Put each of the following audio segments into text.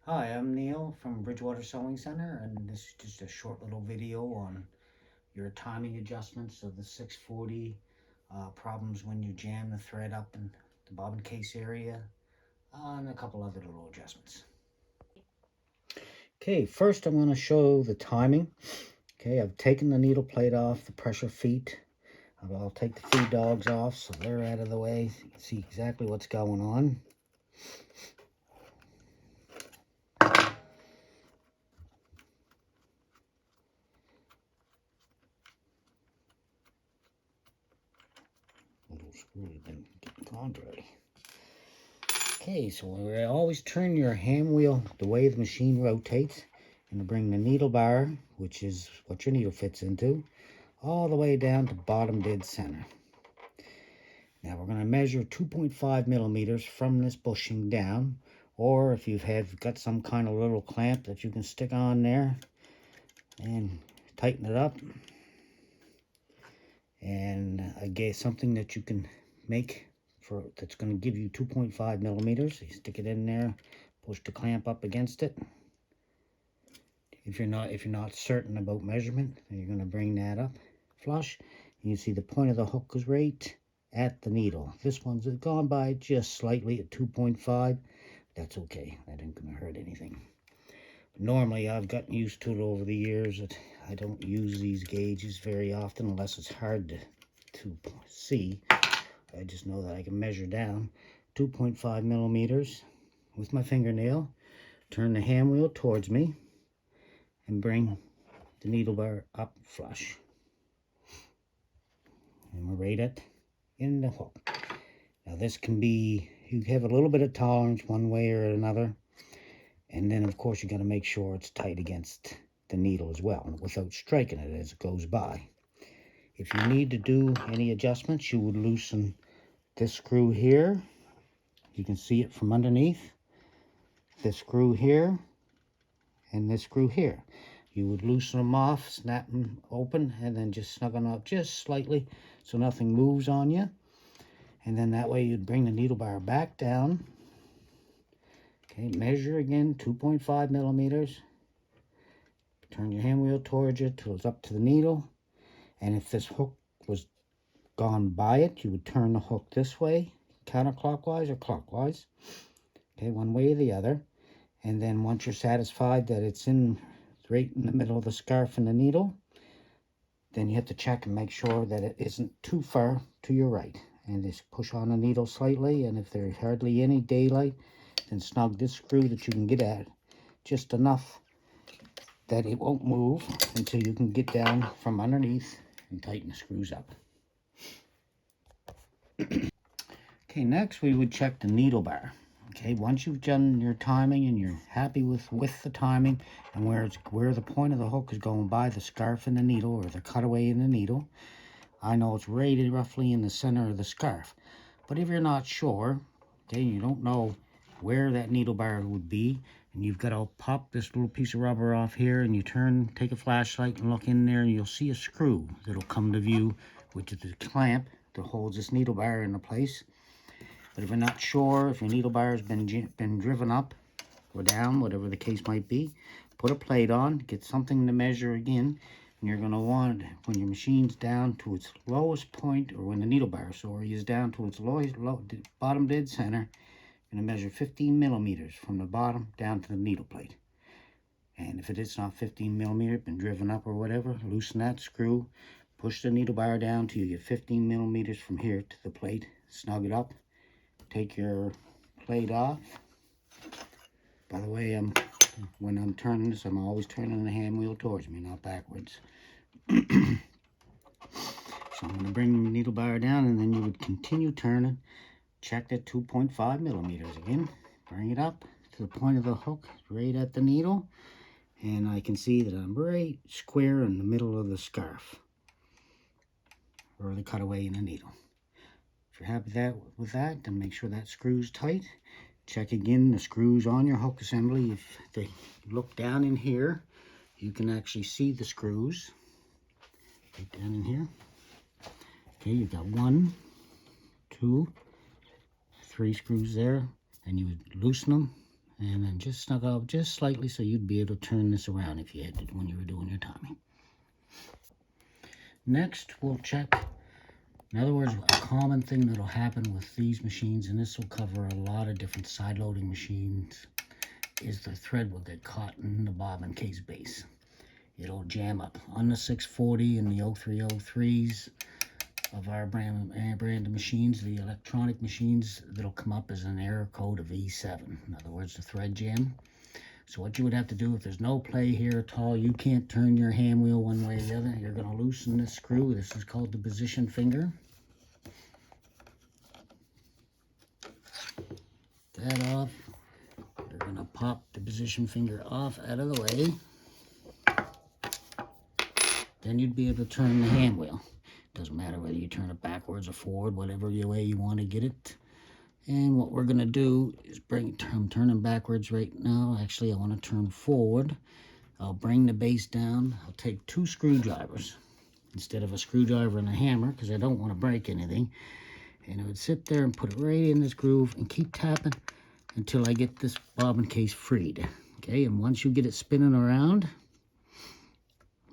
Hi, I'm Neil from Bridgewater Sewing Centre, and this is just a short little video on your timing adjustments of the 640, problems when you jam the thread up in the bobbin case area, and a couple other little adjustments. Okay, first I'm going to show the timing. Okay, I've taken the needle plate off the pressure feet. I'll take the feed dogs off so they're out of the way. So you can see exactly what's going on. Little screw been getting contrary. Okay, so we always turn your hand wheel the way the machine rotates and to bring the needle bar, which is what your needle fits into, all the way down to bottom dead center. Now we're going to measure 2.5 millimeters from this bushing down, or if you've got some kind of little clamp that you can stick on there and tighten it up. And I gave something that you can make that's going to give you 2.5 millimeters. You stick it in there, push the clamp up against it. If you're not certain about measurement, then you're going to bring that up flush. You can see the point of the hook is right at the needle. This one's gone by just slightly at 2.5. That's okay. That ain't going to hurt anything. But normally, I've gotten used to it over the years that I don't use these gauges very often unless it's hard to see. I just know that I can measure down 2.5 millimeters with my fingernail, turn the hand wheel towards me, and bring the needle bar up flush. And we're right in the hook. Now this can be, you have a little bit of tolerance one way or another. And then of course you got to make sure it's tight against the needle as well, without striking it as it goes by. If you need to do any adjustments, you would loosen this screw here. You can see it from underneath. This screw here and this screw here. You would loosen them off, snap them open, and then just snug them up just slightly so nothing moves on you. And then that way you'd bring the needle bar back down. Okay, measure again, 2.5 millimeters. Turn your hand wheel towards you till it's up to the needle. And if this hook was gone by it, you would turn the hook this way, counterclockwise or clockwise. Okay, one way or the other. And then once you're satisfied that it's right in the middle of the scarf and the needle, then you have to check and make sure that it isn't too far to your right. And just push on the needle slightly, and if there's hardly any daylight, then snug this screw that you can get at just enough that it won't move until you can get down from underneath and tighten the screws up. Okay, next we would check the needle bar. Okay, once you've done your timing and you're happy with the timing and where the point of the hook is going by the scarf and the needle, or the cutaway in the needle, I know it's rated roughly in the center of the scarf. But if you're not sure, okay, you don't know where that needle bar would be, and you've got to pop this little piece of rubber off here, and you take a flashlight and look in there, and you'll see a screw that'll come to view, which is the clamp that holds this needle bar into place. But if you're not sure if your needle bar has been driven up or down, whatever the case might be, put a plate on, get something to measure again, and you're going to want, when your machine's down to its lowest point, or when the needle bar, is down to its bottom dead center, you're going to measure 15 millimeters from the bottom down to the needle plate. And if it is not 15 millimeters, been driven up or whatever, loosen that screw, push the needle bar down till you get 15 millimeters from here to the plate, snug it up. Take your plate off. By the way, when I'm turning this, I'm always turning the hand wheel towards me, not backwards. So I'm going to bring the needle bar down, and then you would continue turning. Check that 2.5 millimeters again. Bring it up to the point of the hook, right at the needle. And I can see that I'm right square in the middle of the scarf, or the cutaway in the needle. If you're happy with that, then make sure that screw's tight. Check again the screws on your hook assembly. If they look down in here, you can actually see the screws right down in here. Okay, you've got 1, 2, 3 screws there, and you would loosen them and then just snug up just slightly so you'd be able to turn this around if you had to when you were doing your timing. Next, we'll check. In other words, a common thing that'll happen with these machines, and this will cover a lot of different side-loading machines, is the thread will get caught in the bobbin case base. It'll jam up. On the 640 and the 0303s of our brand of machines, the electronic machines, that'll come up as an error code of E7. In other words, the thread jam. So what you would have to do, if there's no play here at all, you can't turn your hand wheel one way or the other, you're going to loosen this screw. This is called the position finger. That off. You're going to pop the position finger off out of the way. Then you'd be able to turn the hand wheel. Doesn't matter whether you turn it backwards or forward, whatever way you want to get it. And what we're going to do is I'm turning backwards right now. Actually, I want to turn forward. I'll bring the base down. I'll take 2 screwdrivers instead of a screwdriver and a hammer, because I don't want to break anything. And I would sit there and put it right in this groove and keep tapping until I get this bobbin case freed. Okay, and once you get it spinning around,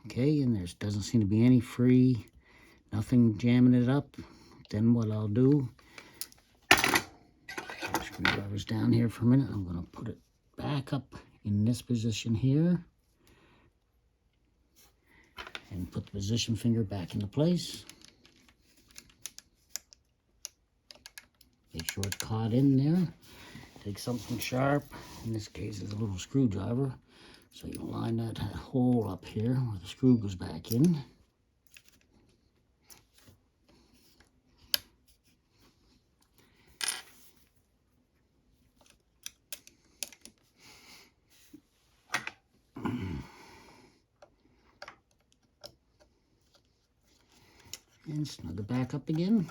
okay, and there doesn't seem to be any free, nothing jamming it up, then what I'll do, screwdriver's down here for a minute, I'm going to put it back up in this position here and put the position finger back into place. Make sure it's caught in there. Take something sharp, in this case it's a little screwdriver, so you line that hole up here where the screw goes back in. And snug it back up again.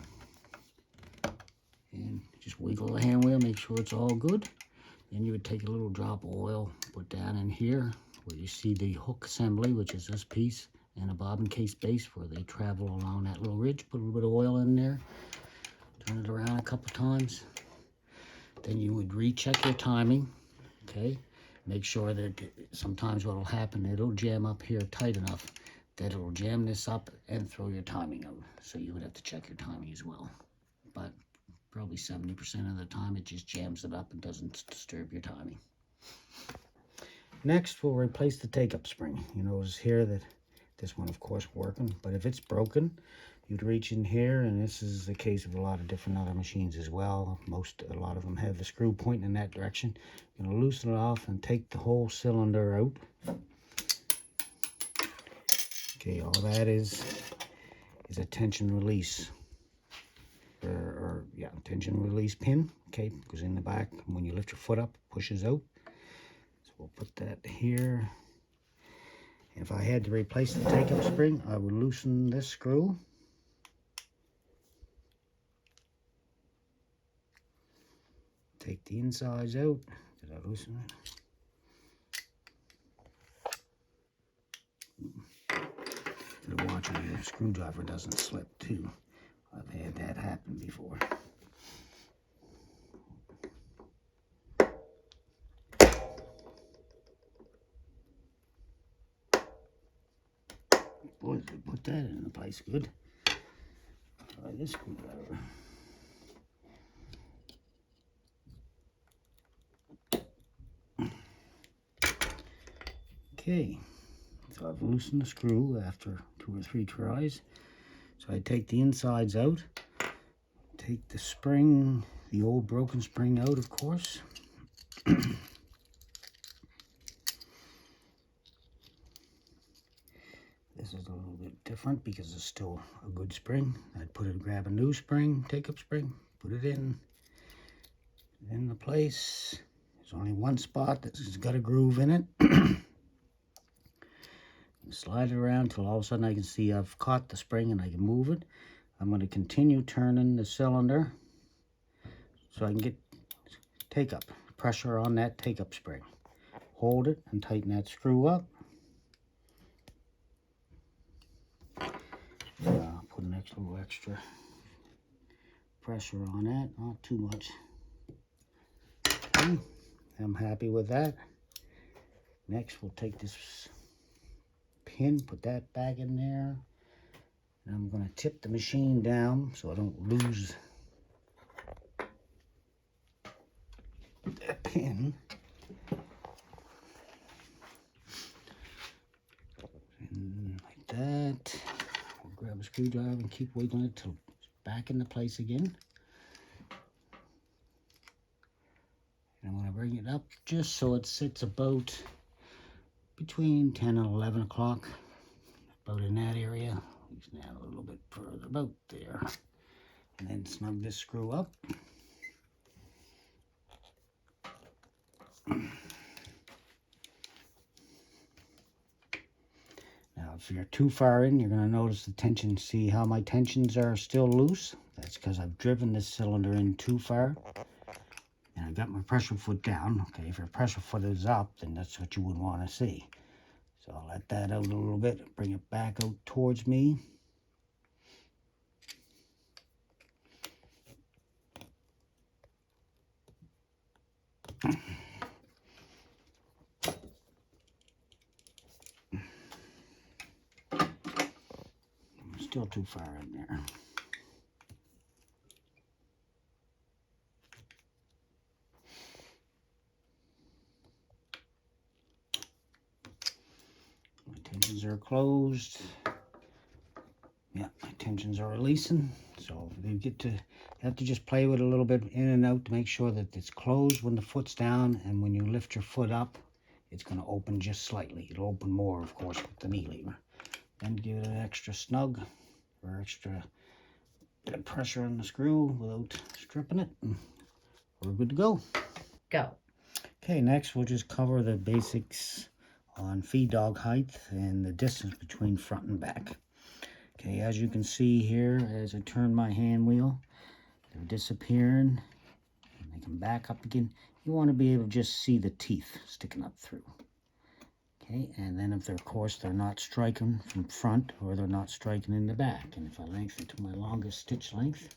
And just wiggle the hand wheel, make sure it's all good. Then you would take a little drop of oil, put down in here where you see the hook assembly, which is this piece, and a bobbin case base where they travel along that little ridge. Put a little bit of oil in there, turn it around a couple times. Then you would recheck your timing, okay? Make sure that sometimes what will happen, it'll jam up here tight enough that it'll jam this up and throw your timing out. So you would have to check your timing as well. But probably 70% of the time it just jams it up and doesn't disturb your timing. Next, we'll replace the take-up spring. You notice here that this one, of course, working, but if it's broken, you'd reach in here, and this is the case of a lot of different other machines as well. A lot of them have the screw pointing in that direction. You're going to loosen it off and take the whole cylinder out. Okay, all that is a tension release, tension release pin. Okay, goes in the back. When you lift your foot up, it pushes out. So we'll put that here. If I had to replace the take-up spring, I would loosen this screw. Take the insides out. Did I loosen it? Watch your screwdriver doesn't slip too. I've had that happen before. Boy, they put that in place good. Try this screwdriver. Okay, so I've loosened the screw after 2 or 3 tries. So I take the insides out, take the spring, the old broken spring out, of course. This is a little bit different because it's still a good spring. I'd grab a new spring, take-up spring, put it in the place. There's only one spot that's got a groove in it. Slide it around till all of a sudden I can see I've caught the spring and I can move it. I'm going to continue turning the cylinder so I can get take-up, pressure on that take-up spring. Hold it and tighten that screw up. Put an extra pressure on that, not too much. Okay. I'm happy with that. Next, we'll take this pin, put that back in there. And I'm going to tip the machine down so I don't lose that pin. And like that. We'll grab a screwdriver and keep wiggling it till it's back into place again. And I'm going to bring it up just so it sits about between 10 and 11 o'clock. About in that area. Just down a little bit further, about there. And then snug this screw up. Now, if you're too far in, you're going to notice the tension. See how my tensions are still loose? That's because I've driven this cylinder in too far. And I've got my pressure foot down. Okay, if your pressure foot is up, then that's what you would want to see. So I'll let that out a little bit, bring it back out towards me. I'm still too far in there. My tensions are closed. Yeah, my tensions are releasing. So you have to just play with it a little bit in and out to make sure that it's closed when the foot's down, and when you lift your foot up, it's going to open just slightly. It'll open more, of course, with the knee lever. Then give it an extra snug or extra bit of pressure on the screw without stripping it. And we're good to go. Go. Okay, next we'll just cover the basics on feed dog height and the distance between front and back. Okay, as you can see here, as I turn my hand wheel, they're disappearing, and they come back up again. You want to be able to just see the teeth sticking up through. Okay, and then if they're, of course, they're not striking from front or they're not striking in the back. And if I lengthen to my longest stitch length,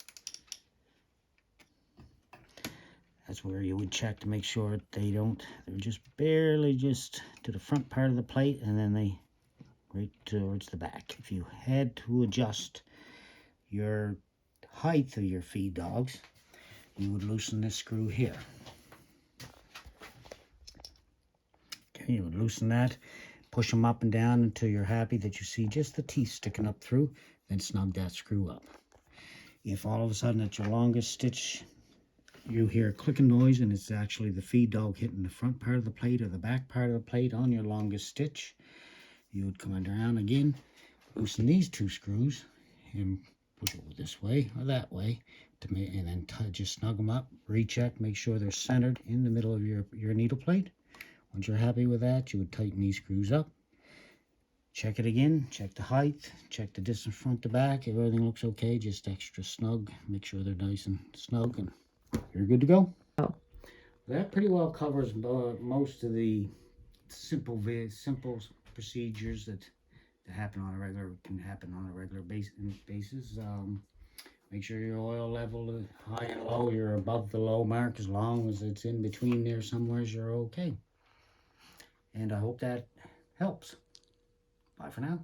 that's where you would check to make sure that they're just barely just to the front part of the plate, and then they right towards the back. If you had to adjust your height of your feed dogs, you would loosen this screw here. Okay, you would loosen that, push them up and down until you're happy that you see just the teeth sticking up through, then snug that screw up. If all of a sudden at your longest stitch you hear a clicking noise and it's actually the feed dog hitting the front part of the plate or the back part of the plate on your longest stitch, you would come around again, loosen these two screws and push it this way or that way, and then just snug them up, recheck, make sure they're centered in the middle of your needle plate. Once you're happy with that, you would tighten these screws up. Check it again, check the height, check the distance front to back. If everything looks okay, just extra snug. Make sure they're nice and snug, and you're good to go. Oh. That pretty well covers most of the simple procedures that happen on a regular basis. Make sure your oil level is high and low. You're above the low mark. As long as it's in between there somewhere, you're okay. And I hope that helps. Bye for now.